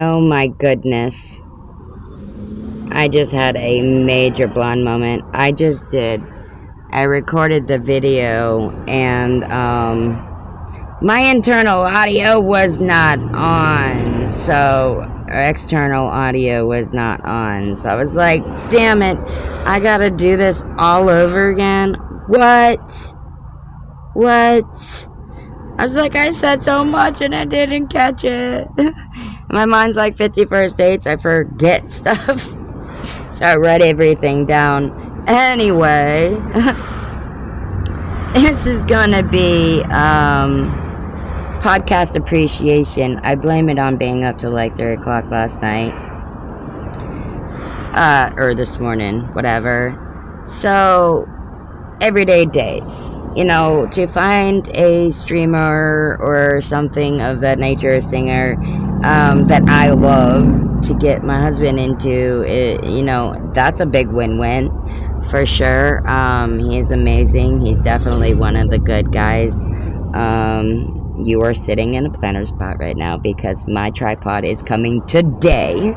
Oh my goodness. I just had a major blonde moment. I just did. I recorded the video and my internal audio was not on. So, or external audio was not on. So I was like, damn it. I gotta do this all over again. What? What? I was like, I said so much and I didn't catch it. My mind's like 51st dates. I forget stuff. So I wrote everything down. Anyway, this is gonna be podcast appreciation. I blame it on being up till like 3 o'clock last night. Or this morning, whatever. So, everyday days. You know, to find a streamer or something of that nature, a singer that I love to get my husband into, it, you know, that's a big win-win for sure. He is amazing. He's definitely one of the good guys. You are sitting in a planner spot right now because my tripod is coming today.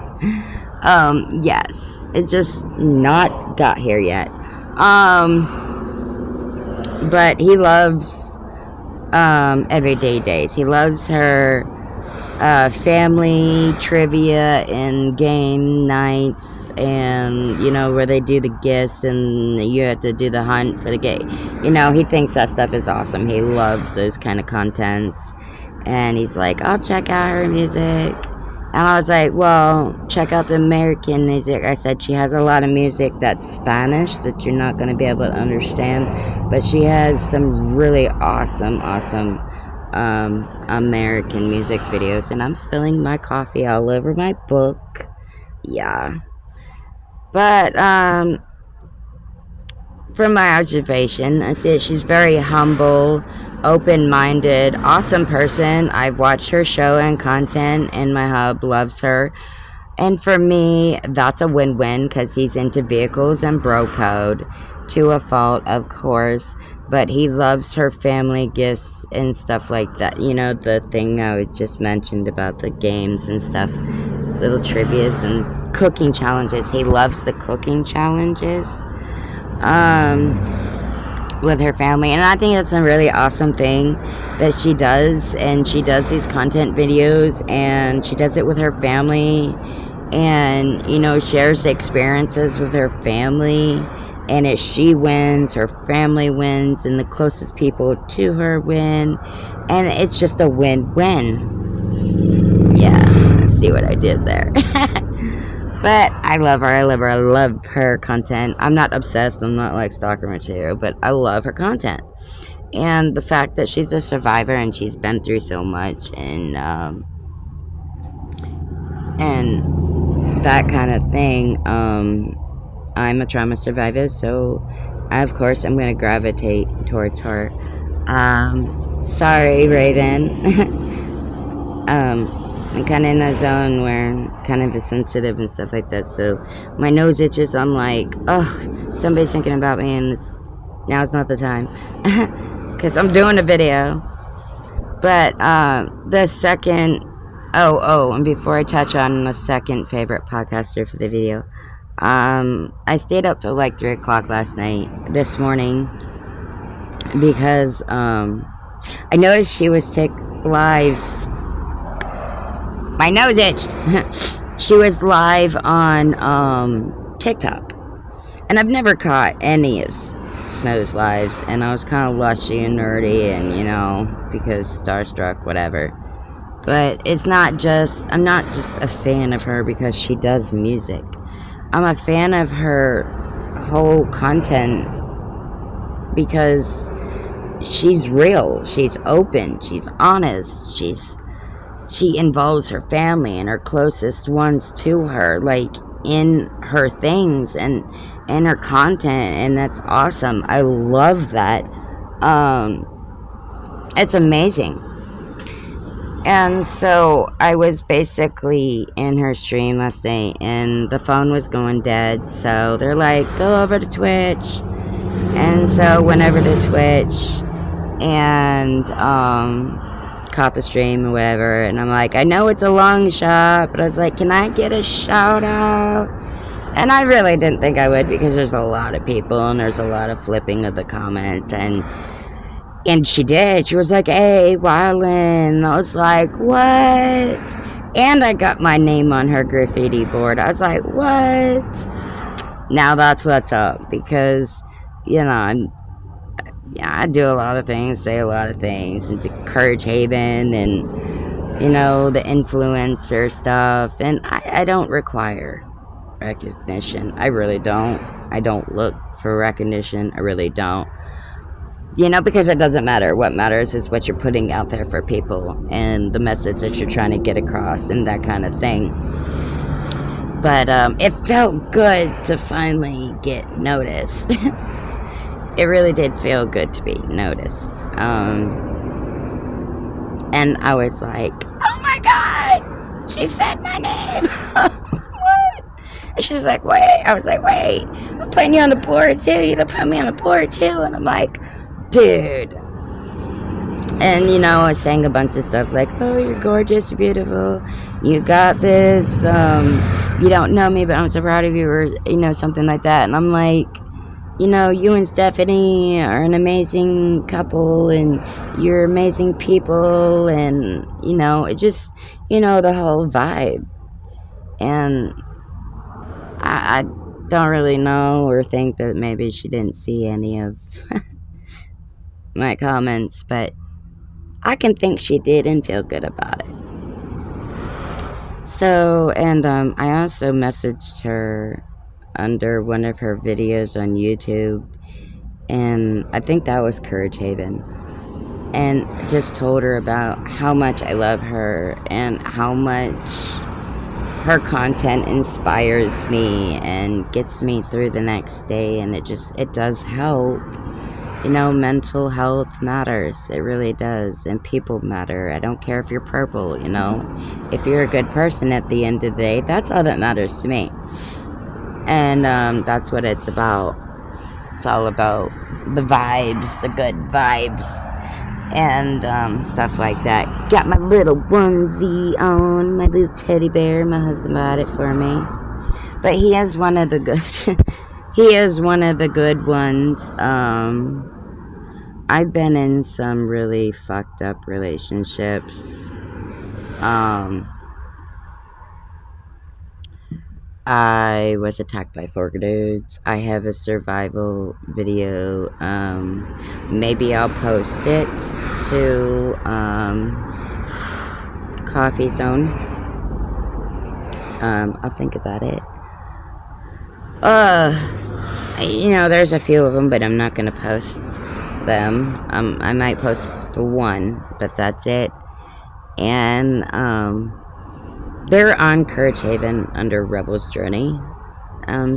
Yes, it's just not got here yet. But he loves Everyday Days. He loves her family trivia and game nights, and you know where they do the gifts and you have to do the hunt for the game. You know, he thinks that stuff is awesome. He loves those kind of contents, and he's like, I'll check out her music. And I was like, well, check out the American music. I said she has a lot of music that's Spanish that you're not going to be able to understand, but she has some really awesome American music videos. And I'm spilling my coffee all over my book. Yeah. But from my observation, I see that she's very humble, open-minded, awesome person. I've watched her show and content, and my hub loves her. And for me, that's a win-win because he's into vehicles and bro code to a fault, of course. But he loves her family gifts and stuff like that. You know, the thing I just mentioned about the games and stuff, little trivias and cooking challenges. He loves the cooking challenges with her family, and I think that's a really awesome thing that she does. And she does these content videos and she does it with her family, and you know, shares the experiences with her family. And if she wins, her family wins, and the closest people to her win, and it's just a win-win. Yeah, see what I did there. But I love her. I love her content. I'm not obsessed. I'm not like stalker material, but I love her content. And the fact that she's a survivor and she's been through so much, and that kind of thing. I'm a trauma survivor, so of course I'm gonna gravitate towards her. Sorry, Raven. I'm kind of in that zone where I'm kind of sensitive and stuff like that, so my nose itches. I'm like, oh, somebody's thinking about me, and now's not the time because I'm doing a video. But the second, and before I touch on the second favorite podcaster for the video, I stayed up till like 3 o'clock this morning, because I noticed she was live. My nose itched. She was live on TikTok, and I've never caught any of Snow's lives, and I was kind of lushy and nerdy, and you know, because starstruck, whatever. But I'm not just a fan of her because she does music. I'm a fan of her whole content because she's real, she's open, she's honest, she involves her family and her closest ones to her, like, in her things and in her content, and that's awesome. I love that. It's amazing. And so I was basically in her stream last night, and the phone was going dead, so they're like, go over to Twitch. And so went over to Twitch and caught the stream or whatever, and I'm like, I know it's a long shot, but I was like, can I get a shout out? And I really didn't think I would, because there's a lot of people and there's a lot of flipping of the comments, and she did. She was like, hey, Wyland. I was like, what? And I got my name on her graffiti board. I was like, what? Now that's what's up, because, you know, I do a lot of things, say a lot of things, into Courage Haven and, you know, the influencer stuff. And I don't require recognition. I really don't. I don't look for recognition. I really don't. You know, because it doesn't matter. What matters is what you're putting out there for people and the message that you're trying to get across and that kind of thing. But it felt good to finally get noticed. It really did feel good to be noticed. And I was like, oh my God, she said my name. What? And she's like, wait. I was like, wait, I'm putting you on the board too. You put me on the board too. And I'm like, dude. And, you know, I sang a bunch of stuff like, oh, you're gorgeous, you're beautiful, you got this, you don't know me, but I'm so proud of you, or, you know, something like that. And I'm like, you know, you and Stephanie are an amazing couple, and you're amazing people, and, you know, it just, you know, the whole vibe. And I don't really know or think that maybe she didn't see any of my comments, but I can think she did and feel good about it. So, and I also messaged her under one of her videos on YouTube, and I think that was Courage Haven, and just told her about how much I love her and how much her content inspires me and gets me through the next day, and it does help. You know, mental health matters. It really does. And people matter. I don't care if you're purple, you know. If you're a good person at the end of the day, that's all that matters to me. And that's what it's about. It's all about the vibes, the good vibes, and stuff like that. Got my little onesie on, my little teddy bear. My husband bought it for me. But he is one of the good... He is one of the good ones. I've been in some really fucked up relationships. I was attacked by 4 dudes. I have a survival video. Maybe I'll post it to Coffee Zone. I'll think about it. You know, there's a few of them, but I'm not gonna post them. I might post the one, but that's it. And they're on Courage Haven under Rebel's Journey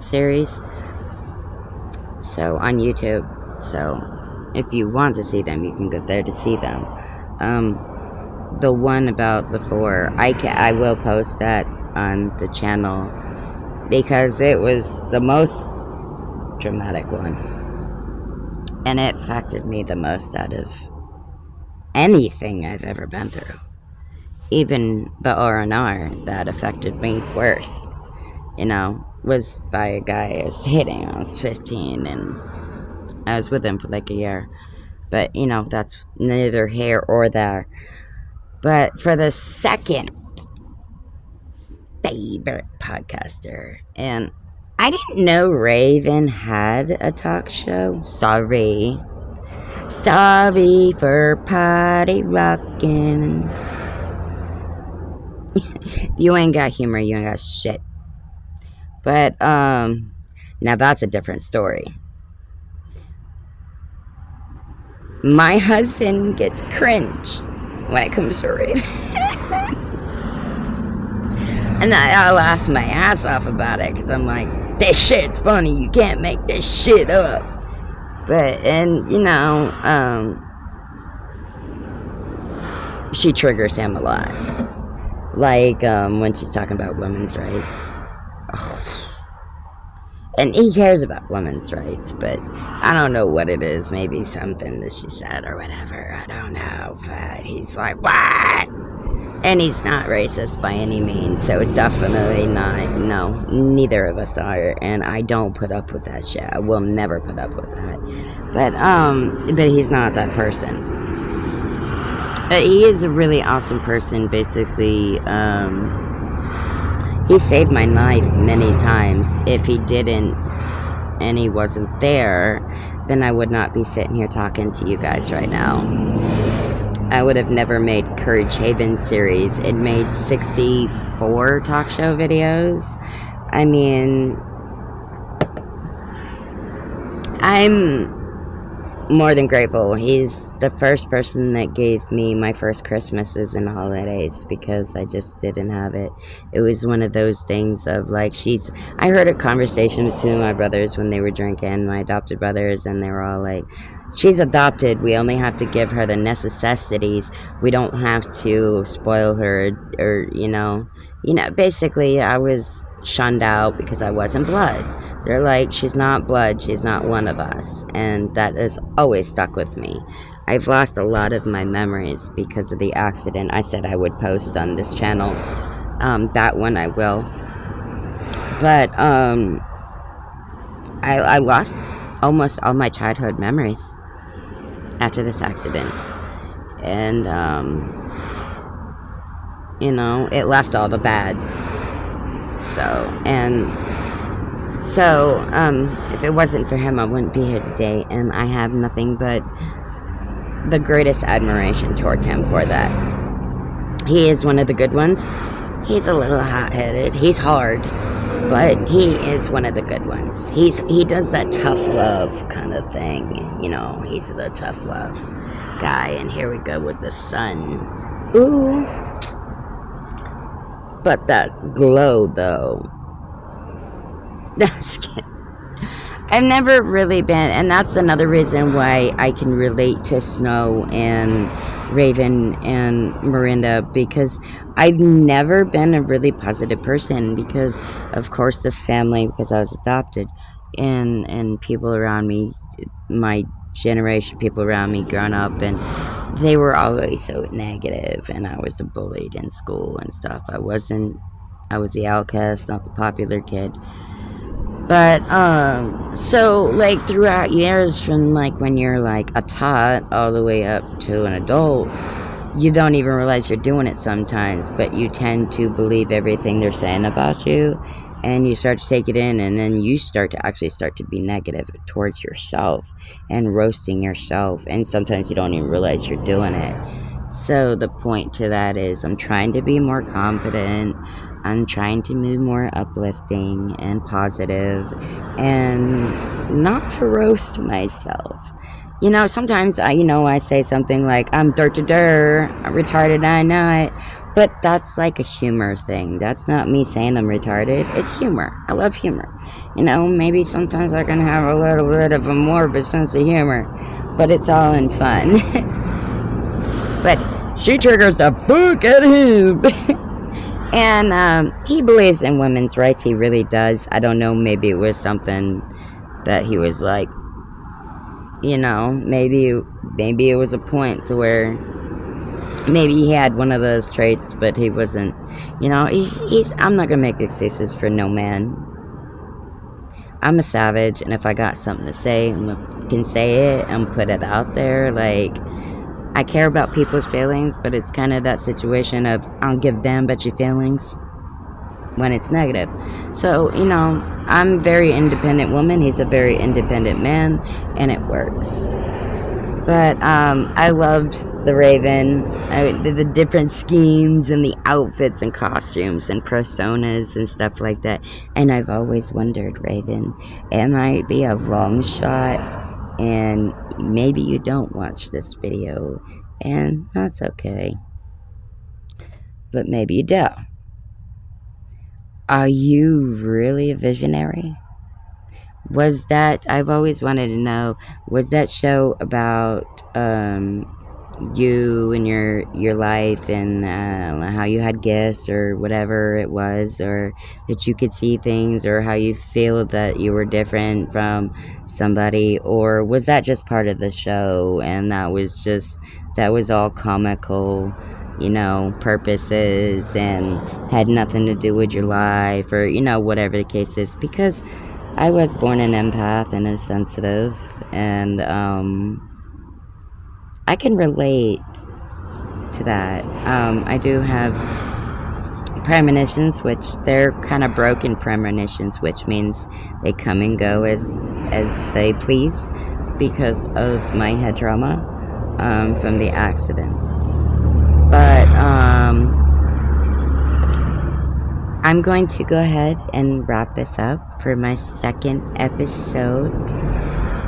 series, so on YouTube. So if you want to see them, you can go there to see them. The one about the 4, I will post that on the channel, because it was the most dramatic one, and it affected me the most out of anything I've ever been through. Even the R&R that affected me worse, you know, was by a guy I was dating. I was 15, and I was with him for like a year. But, you know, that's neither here or there. But for the second favorite podcaster, and I didn't know Raven had a talk show. Sorry for party rocking. You ain't got humor, you ain't got shit. But now that's a different story. My husband gets cringe when it comes to Raven. And I laugh my ass off about it, because I'm like, this shit's funny, you can't make this shit up. But, and, you know, she triggers him a lot. Like, when she's talking about women's rights. And he cares about women's rights, but I don't know what it is. Maybe something that she said or whatever. I don't know. But he's like, what? And he's not racist by any means, so it's definitely not. No, neither of us are, and I don't put up with that shit. I will never put up with that. But he's not that person. He is a really awesome person. Basically, he saved my life many times. If he didn't, and he wasn't there, then I would not be sitting here talking to you guys right now. I would have never made Courage Haven series. It made 64 talk show videos. I mean, I'm more than grateful. He's the first person that gave me my first Christmases and holidays because I just didn't have it. It was one of those things of like, I heard a conversation with two of my brothers when they were drinking, my adopted brothers, and they were all like, she's adopted. We only have to give her the necessities. We don't have to spoil her or, basically I was shunned out because I wasn't blood. They're like, she's not blood, she's not one of us. And that has always stuck with me. I've lost a lot of my memories because of the accident I said I would post on this channel. That one I will. But I lost almost all my childhood memories after this accident. And, it left all the bad. So, if it wasn't for him, I wouldn't be here today, and I have nothing but the greatest admiration towards him for that. He is one of the good ones. He's a little hot-headed. He's hard, but he is one of the good ones. He does that tough love kind of thing, he's the tough love guy, and here we go with the sun. Ooh. But that glow, though. I've never really been, and that's another reason why I can relate to Snow and Raven and Miranda, because I've never been a really positive person because, of course, the family, because I was adopted, and people around me, my generation, people around me growing up, and they were always so negative, and I was bullied in school and stuff. I was the outcast, not the popular kid. But, so, like, throughout years, from, like, when you're, like, a tot all the way up to an adult, you don't even realize you're doing it sometimes, but you tend to believe everything they're saying about you, and you start to take it in, and then you start to be negative towards yourself, and roasting yourself, and sometimes you don't even realize you're doing it. So, the point to that is, I'm trying to be more confident. I'm trying to be more uplifting and positive and not to roast myself. Sometimes I say something like, I'm I'm retarded, I know it. But that's like a humor thing. That's not me saying I'm retarded. It's humor. I love humor. Maybe sometimes I can have a little bit of a morbid sense of humor, but it's all in fun. But she triggers the fuck out of him. And he believes in women's rights. He really does. I don't know. Maybe it was something that he was like, maybe it was a point to where maybe he had one of those traits, but he wasn't. I'm not gonna make excuses for no man. I'm a savage, and if I got something to say, I can say it and put it out there. Like, I care about people's feelings, but it's kind of that situation of, I don't give a damn about your feelings when it's negative. So, I'm a very independent woman. He's a very independent man, and it works. But I loved the Raven, the different schemes and the outfits and costumes and personas and stuff like that. And I've always wondered, Raven, it might be a long shot, and maybe you don't watch this video, and that's okay. But maybe you do. Are you really a visionary? I've always wanted to know, was that show about you and your life, and how you had gifts or whatever it was, or that you could see things, or how you feel that you were different from somebody, or was that just part of the show and that was all comical, purposes, and had nothing to do with your life, or whatever the case is? Because I was born an empath and a sensitive, and I can relate to that. I do have premonitions, which they're kind of broken premonitions, which means they come and go as they please because of my head trauma from the accident. But I'm going to go ahead and wrap this up for my second episode.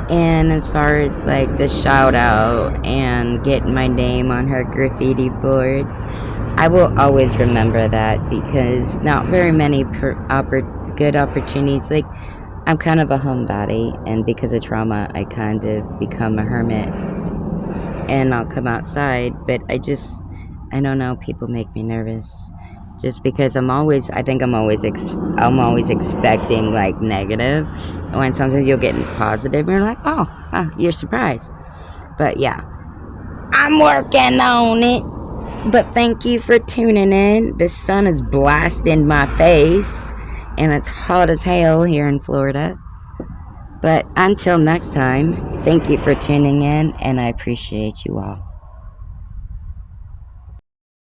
And as far as like the shout out and getting my name on her graffiti board, I will always remember that, because not very many good opportunities. Like, I'm kind of a homebody, and because of trauma, I kind of become a hermit, and I'll come outside, but I don't know, people make me nervous. Just because I'm always expecting like negative, when sometimes you'll get positive and you're like, oh, you're surprised. But yeah, I'm working on it. But thank you for tuning in. The sun is blasting my face, and it's hot as hell here in Florida. But until next time, thank you for tuning in, and I appreciate you all.